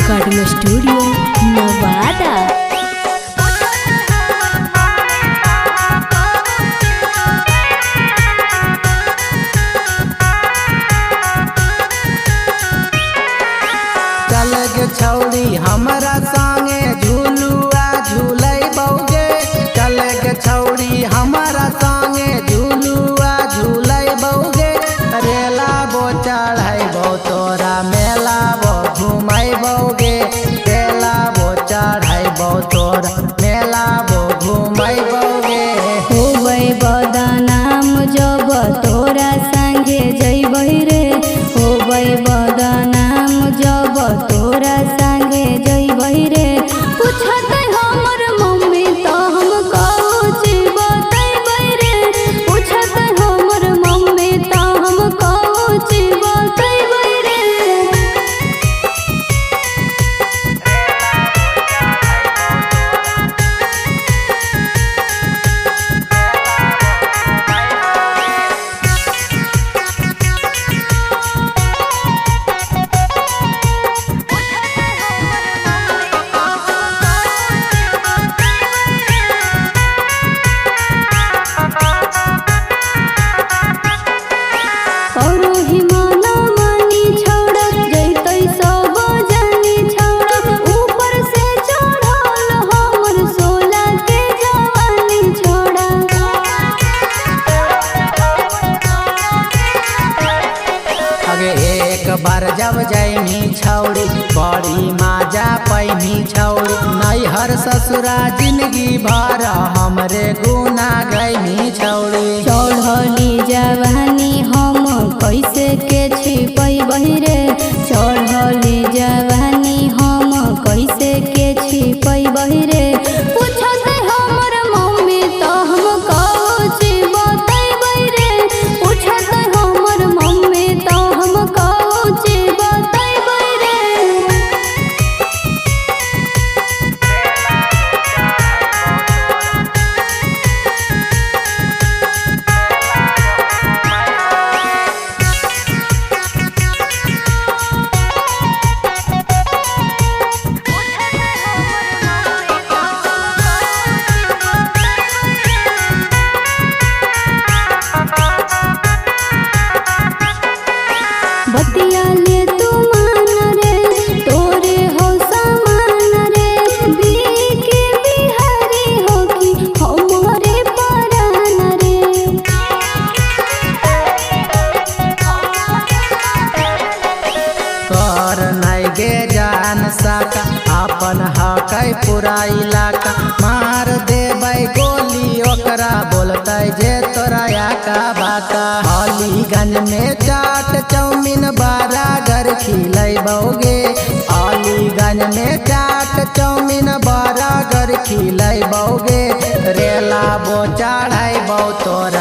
Recording studio Nawada. चल गे छौड़ी हमरा संगे झूलुआ झूलै बौगे, चल गे छौड़ी हमरा संगे झूलुआ झूलै बौगे। रेला बो चढ़ैबौ तोरा मेला बो घुमैबौगे, रेला बो चढ़ैबौ तोरा मेला बो घुमैबौगे। होबै बदनाम जब तोरा संगे जइबै रे, होबै बदनाम जब तोरा संगे जइबै रे। पूछतै हमर मम्मी तो हम कौची बतैबै रे, पूछतै हमर मम्मी तो हम कौची बतैबै रे। एक बार जब जैमी छौड़ी बड़ी माजा पैमी छौड़ी, नैहर ससुरा जिंदगी भर हमरे गुना गैमी छौड़ी। चढ़ली जवानी हम कैसे के छिपैबै रे, चढ़ली जवानी हम कैसे के छिपैबै रे। पूछतै हमर मम्मी तो हम कौची बतैबै रे, पूछतै हमर मम्मी तो हम कौची बतैबै रे। बतिया ले तू मान रे, तोरे हो समान रे, बीके बिहारी हो कि हमरे परान रे। कर नहीं गे जान सका अपन हकै पूरा इलाका, मार देबै गोली ओकरा बोलतै जे तोरा आका बाका। अलीगंज में चाट चाउमीन बरागर खिलैबौगे, अलीगंज में चाट चाउमीन बरागर खिलैबौगे। रेला बो चढ़ैबौ तोरा